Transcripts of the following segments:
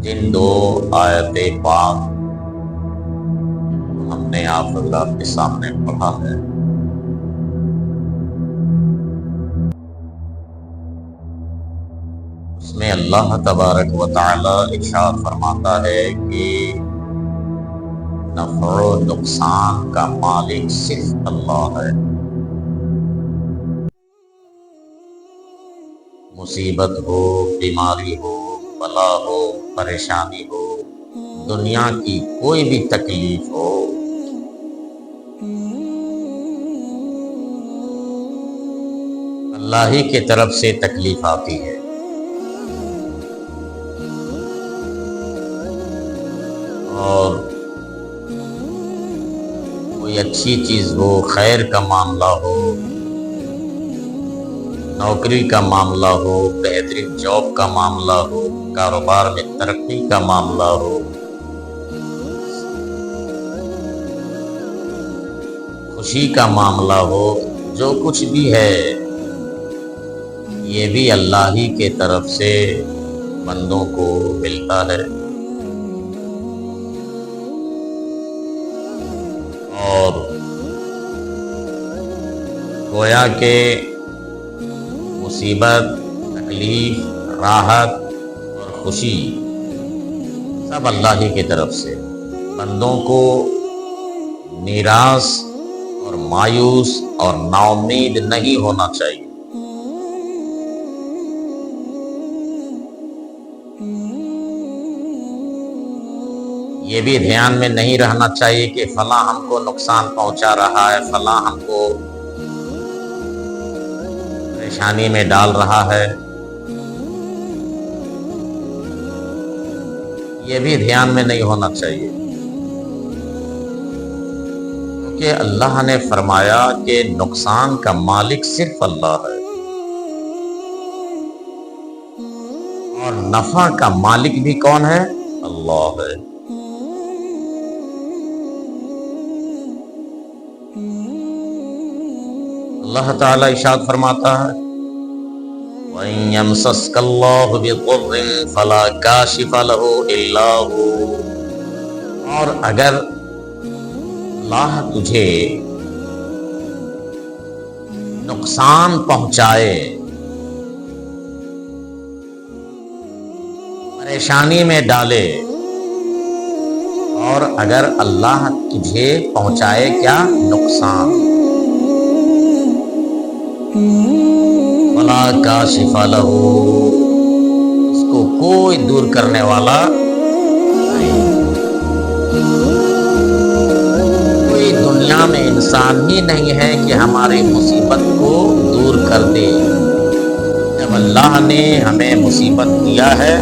جن دو آیت پاک ہم نے آپ حضرات کے سامنے پڑھا ہے، اس میں اللہ تبارک و تعالی ارشاد فرماتا ہے کہ نفع و نقصان کا مالک صرف اللہ ہے۔ مصیبت ہو، بیماری ہو، بلا ہو، پریشانی ہو، دنیا کی کوئی بھی تکلیف ہو، اللہ ہی کی طرف سے تکلیف آتی ہے۔ اور کوئی اچھی چیز ہو، خیر کا معاملہ ہو، نوکری کا معاملہ ہو، بہترین جاب کا معاملہ ہو، کاروبار میں ترقی کا معاملہ ہو، خوشی کا معاملہ ہو، جو کچھ بھی ہے یہ بھی اللہ ہی کے طرف سے بندوں کو ملتا ہے۔ اور گویا کہ مصیبت، تکلیف، راحت اور خوشی سب اللہ ہی کی طرف سے، بندوں کو نراش اور مایوس اور نا امید نہیں ہونا چاہیے۔ یہ بھی دھیان میں نہیں رہنا چاہیے کہ فلاں ہم کو نقصان پہنچا رہا ہے، فلاں ہم کو پریشانی میں ڈال رہا ہے، یہ بھی دھیان میں نہیں ہونا چاہیے، کیونکہ اللہ نے فرمایا کہ نقصان کا مالک صرف اللہ ہے اور نفع کا مالک بھی کون ہے؟ اللہ ہے۔ اللہ تعالیٰ ارشاد فرماتا ہے وَإِن يَمْسَسْكَ اللَّهُ بِضُرٍّ فَلَا كَاشِفَ لَهُ إِلَّا هُوَ، اور اگر اللہ تجھے نقصان پہنچائے، پریشانی میں ڈالے، اور اگر اللہ تجھے پہنچائے کیا؟ نقصان، فَلَا كَاشِفَ لَهُ، اس کو کوئی دور کرنے والا نہیں، کوئی دنیا میں انسان ہی نہیں ہے کہ ہماری مصیبت کو دور کر دے۔ جب اللہ نے ہمیں مصیبت دیا ہے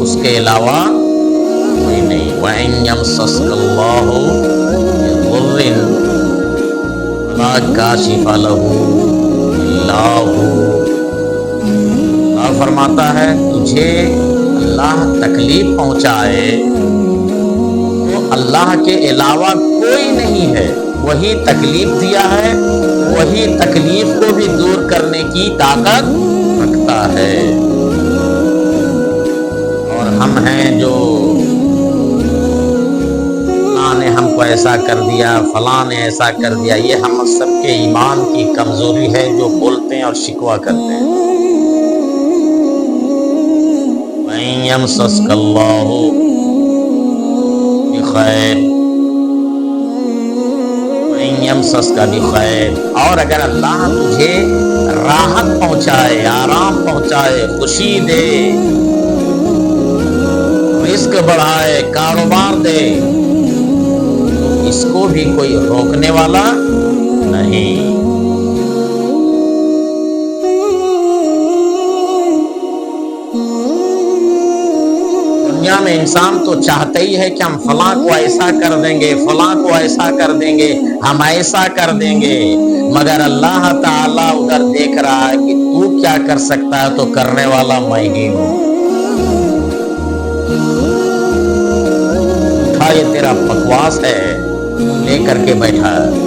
اس کے علاوہ کوئی نہیں۔ وَإِن يَمْسَسْكَ اللَّهُ بِضُرٍّ فَلَا كَاشِفَ لَهُ إِلَّا هُوَ، اللہ فرماتا ہے تجھے اللہ تکلیف پہنچائے تو اللہ کے علاوہ کوئی نہیں ہے، وہی تکلیف دیا ہے، وہی تکلیف کو بھی دور کرنے کی طاقت رکھتا ہے۔ اور ہم ہیں جو فلاں نے ہم کو ایسا کر دیا، فلاں نے ایسا کر دیا، یہ ہم سب کے ایمان کی کمزوری ہے جو بولتے ہیں اور شکوہ کرتے ہیں۔ وَإِن يَمْسَسْكَ اللَّهُ بِخَيْرٍ وَإِن يَمْسَسْكَ بِخَيْرٍ، اور اگر اللہ تجھے راحت پہنچائے، آرام پہنچائے، خوشی دے، رزق بڑھائے، کاروبار دے، تو اس کو بھی کوئی روکنے والا نہیں۔ دنیا میں انسان تو چاہتا ہی ہے کہ ہم فلاں کو ایسا کر دیں گے، فلاں کو ایسا کر دیں گے، ہم ایسا کر دیں گے، مگر اللہ تعالیٰ ادھر دیکھ رہا ہے کہ تو کیا کر سکتا ہے، تو کرنے والا میں ہی ہوں۔ اٹھا، یہ تیرا بکواس ہے، لے کر کے بیٹھا ہے۔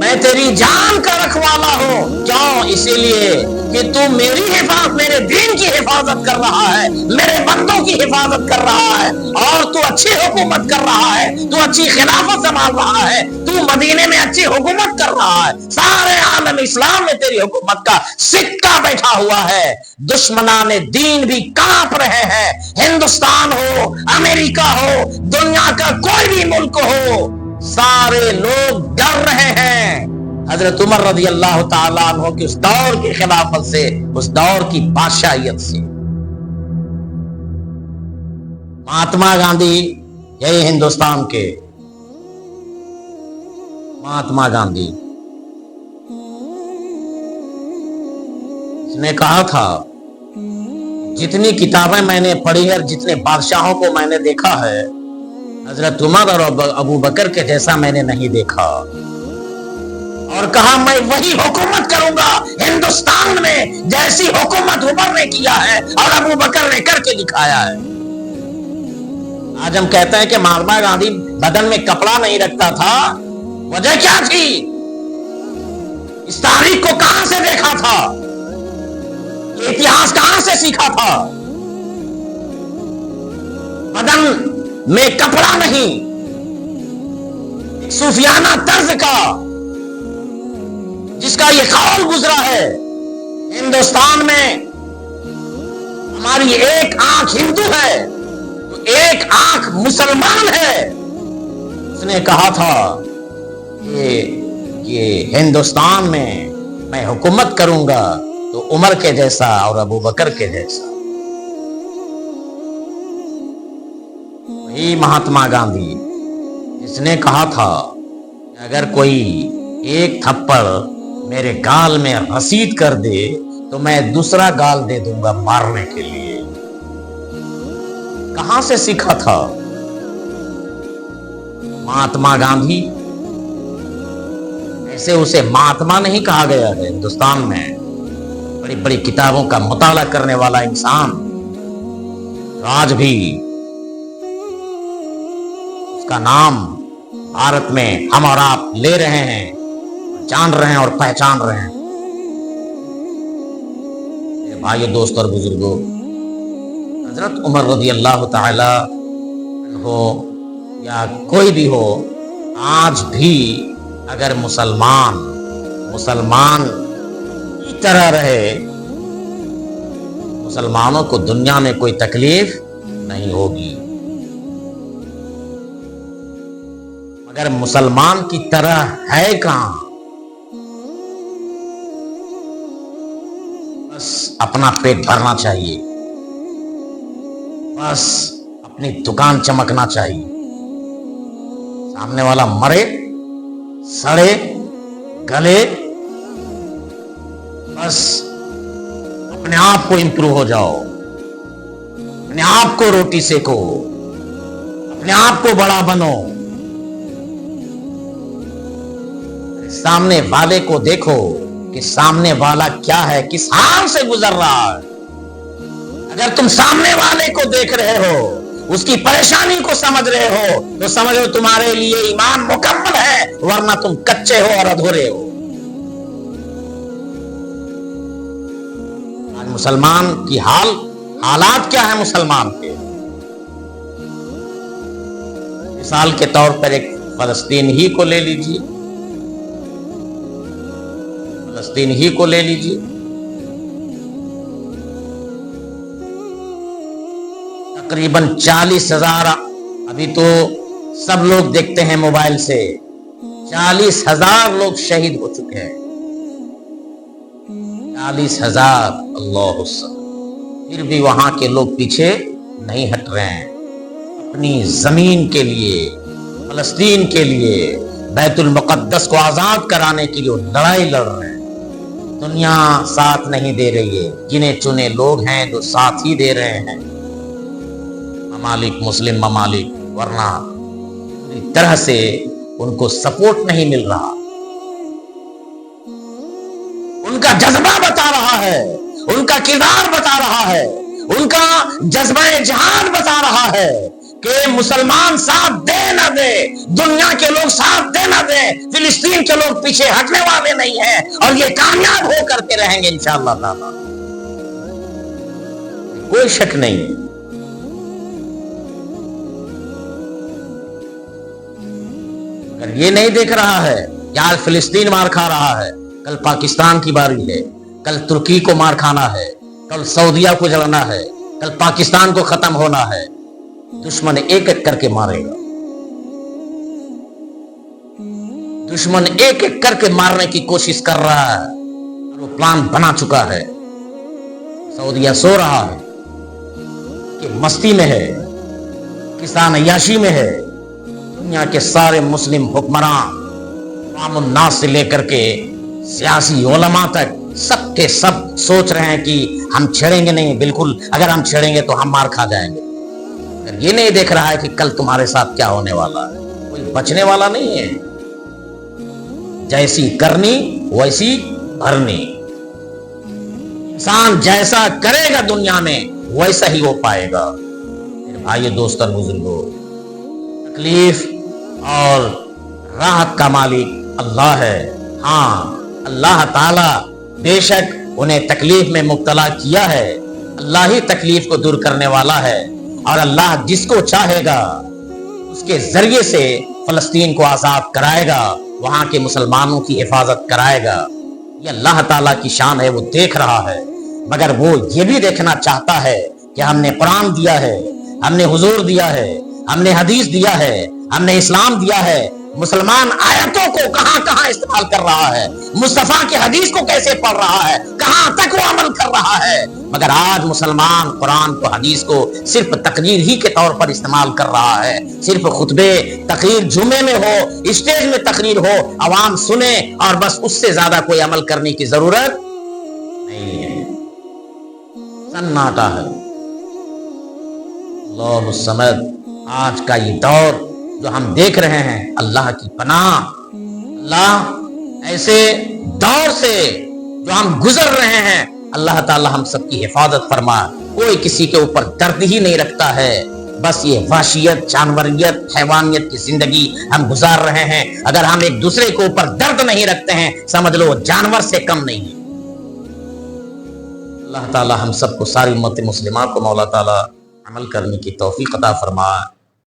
میں تیری جان کا رکھوالا ہوں. کیوں؟ اسی لیے کہ تو میری حفاظت، میرے دین کی حفاظت کر رہا ہے، میرے بندوں کی حفاظت کر رہا ہے، اور تو اچھی حکومت کر رہا ہے، تو اچھی خلافت سنبھال رہا ہے، تو مدینے میں اچھی حکومت کر رہا ہے. سارے عالم اسلام میں تیری حکومت کا سکہ بیٹھا ہوا ہے. دشمنان دین بھی کانپ رہے ہیں. ہندوستان ہو، امریکہ ہو، دنیا کا کوئی بھی ملک ہو، سارے لوگ ڈر رہے ہیں حضرت عمر رضی اللہ تعالیٰ عنہ کی اس دور کی خلافت سے، اس دور کی بادشاہیت سے. مہاتما گاندھی یہی ہندوستان کے مہاتما گاندھی، اس نے کہا تھا جتنی کتابیں میں نے پڑھی ہے، جتنے بادشاہوں کو میں نے دیکھا ہے، حضرت عمر اور ابو بکر کے جیسا میں نے نہیں دیکھا. اور کہا میں وہی حکومت کروں گا ہندوستان میں جیسی حکومت عمر نے کیا ہے اور ابو بکر نے کر کے دکھایا ہے. آج ہم کہتے ہیں کہ مہاتما گاندھی بدن میں کپڑا نہیں رکھتا تھا. وجہ کیا تھی؟ اس تاریخ کو کہاں سے دیکھا تھا؟ یہ اتہاس کہاں سے سیکھا تھا؟ بدن میں کپڑا نہیں، صوفیانہ طرز کا جس کا یہ قول گزرا ہے ہندوستان میں ہماری ایک آنکھ ہندو ہے تو ایک آنکھ مسلمان ہے. اس نے کہا تھا کہ ہندوستان میں حکومت کروں گا تو عمر کے جیسا اور ابو بکر کے جیسا. وہی مہاتما گاندھی جس نے کہا تھا کہ اگر کوئی ایک تھپڑ میرے گال میں رسید کر دے تو میں دوسرا گال دے دوں گا مارنے کے لیے. کہاں سے سیکھا تھا مہاتما گاندھی؟ ایسے اسے مہاتما نہیں کہا گیا ہے. ہندوستان میں بڑی بڑی کتابوں کا مطالعہ کرنے والا انسان آج بھی اس کا نام بھارت میں ہم اور آپ لے رہے ہیں، جان رہے ہیں اور پہچان رہے ہیں. بھائیو، دوست اور بزرگوں، حضرت عمر رضی اللہ تعالی ہو یا کوئی بھی ہو، آج بھی اگر مسلمان کی طرح رہے، مسلمانوں کو دنیا میں کوئی تکلیف نہیں ہوگی. مگر مسلمان کی طرح ہے کہاں؟ بس اپنا پیٹ بھرنا چاہیے، بس اپنی دکان چمکنا چاہیے. سامنے والا مرے، سڑے، گلے، بس اپنے آپ کو امپروو ہو جاؤ، اپنے آپ کو روٹی سیکو، اپنے آپ کو بڑا بنو. سامنے والے کو دیکھو کہ سامنے والا کیا ہے، کس حال سے گزر رہا ہے. اگر تم سامنے والے کو دیکھ رہے ہو، اس کی پریشانی کو سمجھ رہے ہو، تو سمجھو تمہارے لیے ایمان مکمل ہے، ورنہ تم کچے ہو اور ادھورے ہو. آج مسلمان کی حالات کیا ہے مسلمان کے؟ مثال کے طور پر ایک فلسطین ہی کو لے لیجیے، تقریباً 40,000، ابھی تو سب لوگ دیکھتے ہیں موبائل سے، 40,000 لوگ شہید ہو چکے ہیں. 40,000، اللہ اکبر. پھر بھی وہاں کے لوگ پیچھے نہیں ہٹ رہے ہیں. اپنی زمین کے لیے، فلسطین کے لیے، بیت المقدس کو آزاد کرانے کے لیے لڑائی لڑ رہے ہیں. دنیا ساتھ نہیں دے رہی ہے، گنے چنے لوگ ہیں جو ساتھ ہی دے رہے ہیں، ممالک، مسلم ممالک، ورنہ پوری طرح سے ان کو سپورٹ نہیں مل رہا. ان کا جذبہ بتا رہا ہے، ان کا کردار بتا رہا ہے، ان کا جذبہ جہاد بتا رہا ہے کہ مسلمان ساتھ دے نہ دے، دنیا کے لوگ ساتھ دے نہ دے، فلسطین کے لوگ پیچھے ہٹنے والے نہیں ہیں اور یہ کامیاب ہو کرتے رہیں گے انشاءاللہ تعالی، کوئی شک نہیں۔ اگر یہ نہیں دیکھ رہا ہے کہ آج فلسطین مار کھا رہا ہے، کل پاکستان کی باری ہے، کل ترکی کو مار کھانا ہے، کل سعودیہ کو جلانا ہے، کل پاکستان کو ختم ہونا ہے، دشمن ایک ایک کر کے مارے گا، دشمن ایک ایک کر کے مارنے کی کوشش کر رہا ہے، وہ پلان بنا چکا ہے۔ سعودیہ سو رہا ہے کہ مستی میں ہے، کسان عیاشی میں ہے، دنیا کے سارے مسلم حکمران، عوام الناس سے لے کر کے سیاسی علماء تک سب کے سب سوچ رہے ہیں کہ ہم چھیڑیں گے نہیں، بالکل اگر ہم چھیڑیں گے تو ہم مار کھا جائیں گے۔ اگر یہ نہیں دیکھ رہا ہے کہ کل تمہارے ساتھ کیا ہونے والا ہے، کوئی بچنے والا نہیں ہے، جیسی کرنی ویسی بھرنی، انسان جیسا کرے گا دنیا میں ویسا ہی وہ پائے گا۔ میرے بھائی دوست اور بزرگوں، تکلیف اور راحت کا مالک اللہ ہے۔ ہاں، اللہ تعالی بے شک انہیں تکلیف میں مبتلا کیا ہے، اللہ ہی تکلیف کو دور کرنے والا ہے، اور اللہ جس کو چاہے گا اس کے ذریعے سے فلسطین کو آزاد کرائے گا، وہاں کے مسلمانوں کی حفاظت کرائے گا۔ یہ اللہ تعالیٰ کی شان ہے، وہ دیکھ رہا ہے، مگر وہ یہ بھی دیکھنا چاہتا ہے کہ ہم نے قرآن دیا ہے، ہم نے حضور دیا ہے، ہم نے حدیث دیا ہے، ہم نے اسلام دیا ہے، مسلمان آیتوں کو کہاں کہاں استعمال کر رہا ہے، مصطفیٰ کی حدیث کو کیسے پڑھ رہا ہے، کہاں تک وہ عمل کر رہا ہے۔ مگر آج مسلمان قرآن کو حدیث کو صرف تقریر ہی کے طور پر استعمال کر رہا ہے، صرف خطبے تقریر جمعے میں ہو، اسٹیج میں تقریر ہو، عوام سنے اور بس اس سے زیادہ کوئی عمل کرنے کی ضرورت نہیں ہے، سناٹا ہے۔ اللہ الصمد، آج کا یہ دور جو ہم دیکھ رہے ہیں، اللہ کی پناہ، اللہ ایسے دور سے جو ہم گزر رہے ہیں، اللہ تعالی ہم سب کی حفاظت فرمائے۔ کوئی کسی کے اوپر درد ہی نہیں رکھتا ہے، بس یہ وحشیت، جانوریت، حیوانیت کی زندگی ہم گزار رہے ہیں۔ اگر ہم ایک دوسرے کے اوپر درد نہیں رکھتے ہیں، سمجھ لو جانور سے کم نہیں ہے۔ اللہ تعالی ہم سب کو، ساری امت مسلمہ کو مولا تعالی عمل کرنے کی توفیق عطا فرمائے۔